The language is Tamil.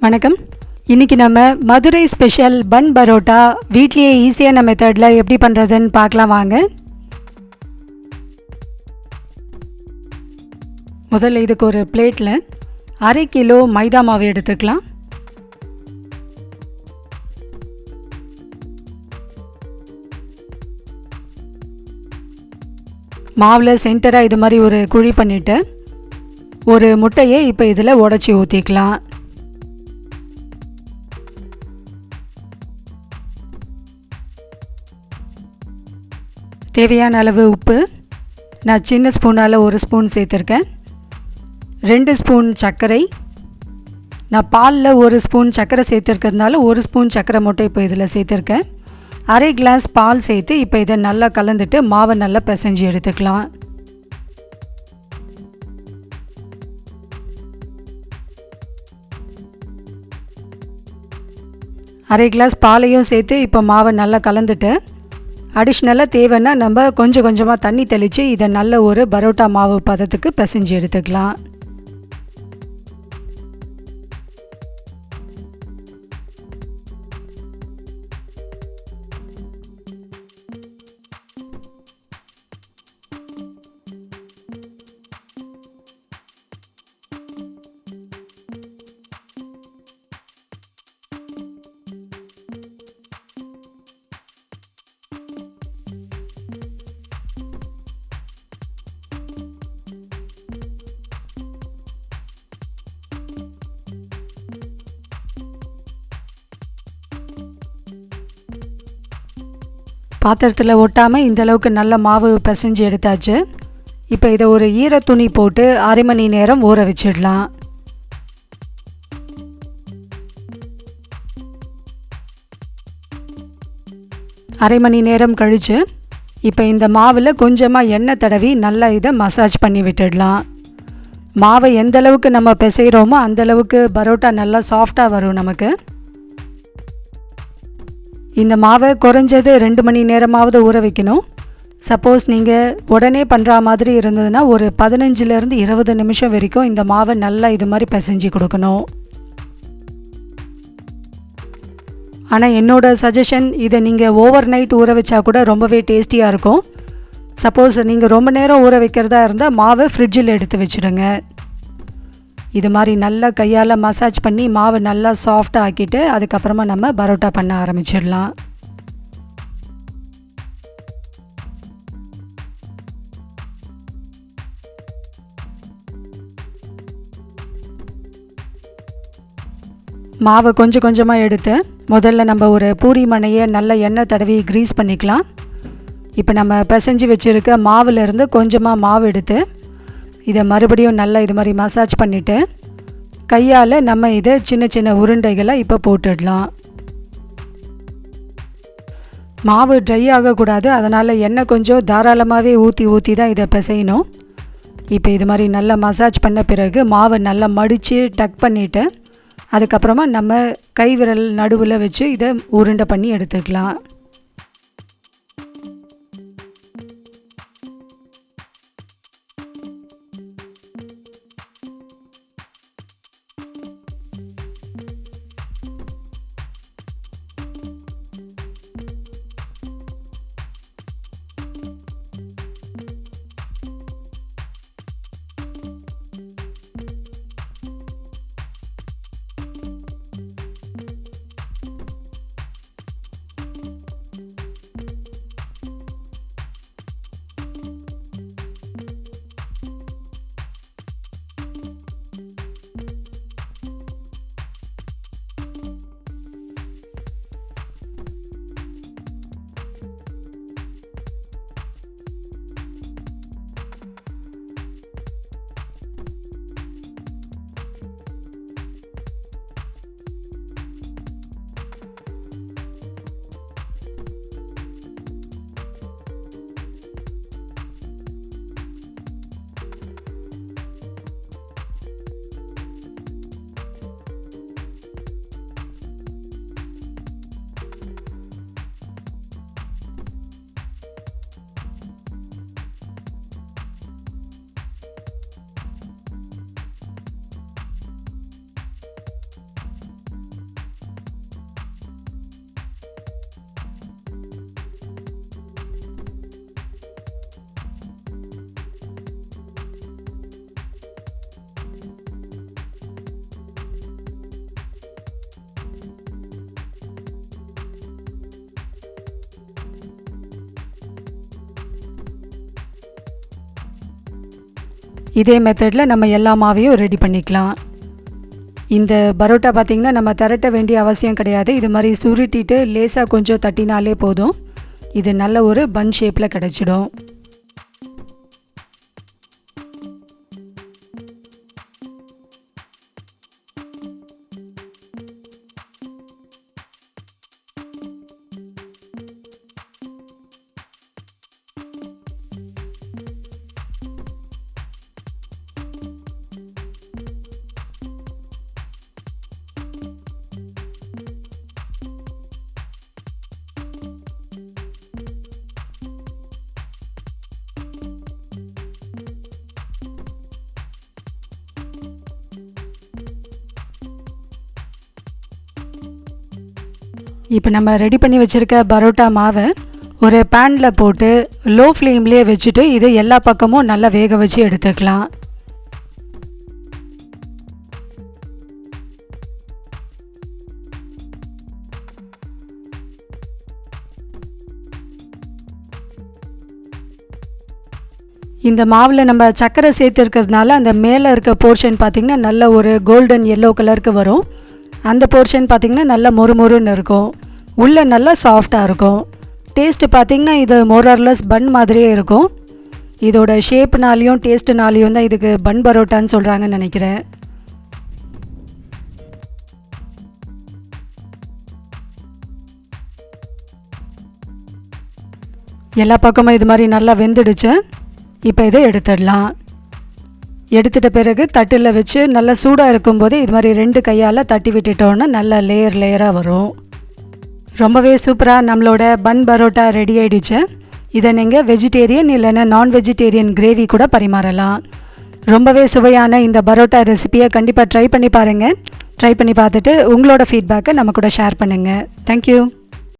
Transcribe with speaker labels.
Speaker 1: வணக்கம். இன்றைக்கி நம்ம மதுரை ஸ்பெஷல் பன் பரோட்டா வீட்லேயே ஈஸியான மெத்தடில் எப்படி பண்ணுறதுன்னு பார்க்கலாம் வாங்க. முதல்ல இதுக்கு ஒரு பிளேட்டில் 1/2 கிலோ மைதா மாவு எடுத்துக்கலாம். மாவில் சென்டராக இது மாதிரி ஒரு குழி பண்ணிவிட்டு ஒரு முட்டையை இப்போ இதில் உடச்சி ஊற்றிக்கலாம். தேவையான அளவு உப்பு, நான் சின்ன ஸ்பூனால் 1 ஸ்பூன் சேர்த்துருக்கேன். 2 ஸ்பூன் சர்க்கரை, நான் பாலில் 1 ஸ்பூன் சர்க்கரை சேர்த்துருக்கிறதுனால 1 ஸ்பூன் சர்க்கரை மட்டும் இப்போ இதில் சேர்த்துருக்கேன். 1/2 கிளாஸ் பால் சேர்த்து இப்போ இதை நல்லா கலந்துட்டு மாவை நல்லா பிசைஞ்சு எடுத்துக்கலாம். அரை கிளாஸ் பாலையும் சேர்த்து இப்போ மாவை நல்லா கலந்துட்டு அடிஷ்னலாக தேவைன்னா நம்ம கொஞ்சம் கொஞ்சமாக தண்ணி தெளித்து இதை நல்ல ஒரு பரோட்டா மாவு பதத்துக்கு பிசைஞ்சு எடுத்துக்கலாம். பாத்திரத்தில் ஒட்டாமல் இந்தளவுக்கு நல்ல மாவு பிசைஞ்சு எடுத்தாச்சு. இப்போ இதை ஒரு ஈர துணி போட்டு 1/2 மணி நேரம் ஊற வச்சிடலாம். அரை மணி நேரம் கழித்து இப்போ இந்த மாவில் கொஞ்சமாக எண்ணெய் தடவி நல்லா இதை மசாஜ் பண்ணி விட்டுடலாம். மாவை எந்தளவுக்கு நம்ம பிசைகிறோமோ அந்தளவுக்கு பரோட்டா நல்லா சாஃப்டாக வரும் நமக்கு. இந்த மாவை குறைஞ்சது 2 மணி நேரமாவது ஊற வைக்கணும். சப்போஸ் நீங்கள் உடனே பண்ணுற மாதிரி இருந்ததுன்னா ஒரு 15லேருந்து 20 நிமிஷம் வரைக்கும் இந்த மாவை நல்லா இது மாதிரி பிசைஞ்சு கொடுக்கணும். ஆனால் என்னோடய சஜஷன், இதை நீங்கள் ஓவர் நைட் ஊற வச்சா கூட ரொம்பவே டேஸ்டியாக இருக்கும். சப்போஸ் நீங்கள் ரொம்ப நேரம் ஊற வைக்கிறதா இருந்தால் மாவை ஃப்ரிட்ஜில் எடுத்து வச்சுடுங்க. இது மாதிரி நல்லா கையால் மசாஜ் பண்ணி மாவை நல்லா சாஃப்டாக ஆக்கிட்டு அதுக்கப்புறமா நம்ம பரோட்டா பண்ண ஆரம்பிச்சிடலாம். மாவை கொஞ்சம் கொஞ்சமாக எடுத்து முதல்ல நம்ம ஒரு பூரி மணையை நல்ல எண்ணெய் தடவி க்ரீஸ் பண்ணிக்கலாம். இப்போ நம்ம பிசைஞ்சு வச்சுருக்க மாவுலேருந்து கொஞ்சமாக மாவு எடுத்து இதை மறுபடியும் நல்லா இது மாதிரி மசாஜ் பண்ணிவிட்டு கையால் நம்ம இதை சின்ன சின்ன உருண்டைகளை இப்போ போட்டுடலாம். மாவு ட்ரை ஆகக்கூடாது, அதனால் எண்ணெய் கொஞ்சம் தாராளமாகவே ஊற்றி தான் இதை பிசையணும். இப்போ இது மாதிரி நல்லா மசாஜ் பண்ண பிறகு மாவை நல்லா மடித்து டக் பண்ணிவிட்டு அதுக்கப்புறமா நம்ம கை விரல் நடுவில் வச்சு இதை உருண்டை பண்ணி எடுத்துக்கலாம். இதே மெத்தடில் நம்ம எல்லா மாவையும் ரெடி பண்ணிக்கலாம். இந்த பரோட்டா பார்த்திங்கன்னா நம்ம திரட்ட வேண்டிய அவசியம் கிடையாது. இது மாதிரி சுருட்டிட்டு லேசாக கொஞ்சம் தட்டினாலே போதும். இது நல்ல ஒரு பன் ஷேப்பில் கிடச்சிடும். இப்போ நம்ம ரெடி பண்ணி வச்சுருக்க பரோட்டா மாவை ஒரு பேனில் போட்டு லோ ஃப்ளேம்லேயே வச்சுட்டு இது எல்லா பக்கமும் நல்லா வேக வச்சு எடுத்துக்கலாம். இந்த மாவில் நம்ம சர்க்கரை சேர்த்துருக்கிறதுனால அந்த மேலே இருக்க போர்ஷன் பார்த்திங்கன்னா நல்ல ஒரு கோல்டன் எல்லோ கலருக்கு வரும். அந்த போர்ஷன் பார்த்திங்கன்னா நல்லா மொறுமொறுன்னு இருக்கும். உள்ளே நல்லா சாஃப்டாக இருக்கும். டேஸ்ட்டு பார்த்திங்கன்னா இது மோரர்லெஸ் பன் மாதிரியே இருக்கும். இதோட ஷேப்னாலையும் டேஸ்ட்டுனாலையும் தான் இதுக்கு பன் பரோட்டான்னு சொல்கிறாங்கன்னு நினைக்கிறேன். எல்லா பக்கமும் இது மாதிரி நல்லா வெந்துடுச்சு. இப்போ இதை எடுத்துடலாம். எடுத்துட்ட பிறகு தட்டில் வச்சு நல்லா சூடாக இருக்கும்போது இது மாதிரி 2 கையால் தட்டி விட்டுட்டோன்னா நல்லா லேயராக வரும். ரொம்பவே சூப்பராக நம்மளோட பன் பரோட்டா ரெடி ஆகிடுச்சு. இதை நீங்கள் வெஜிடேரியன் இல்லைன்னா நான் வெஜிடேரியன் கிரேவி கூட பரிமாறலாம். ரொம்பவே சுவையான இந்த பரோட்டா ரெசிபியை கண்டிப்பாக ட்ரை பண்ணி பாருங்கள். ட்ரை பண்ணி பார்த்துட்டு உங்களோட ஃபீட்பேக்கை நம்ம கூட ஷேர் பண்ணுங்கள். தேங்க்யூ.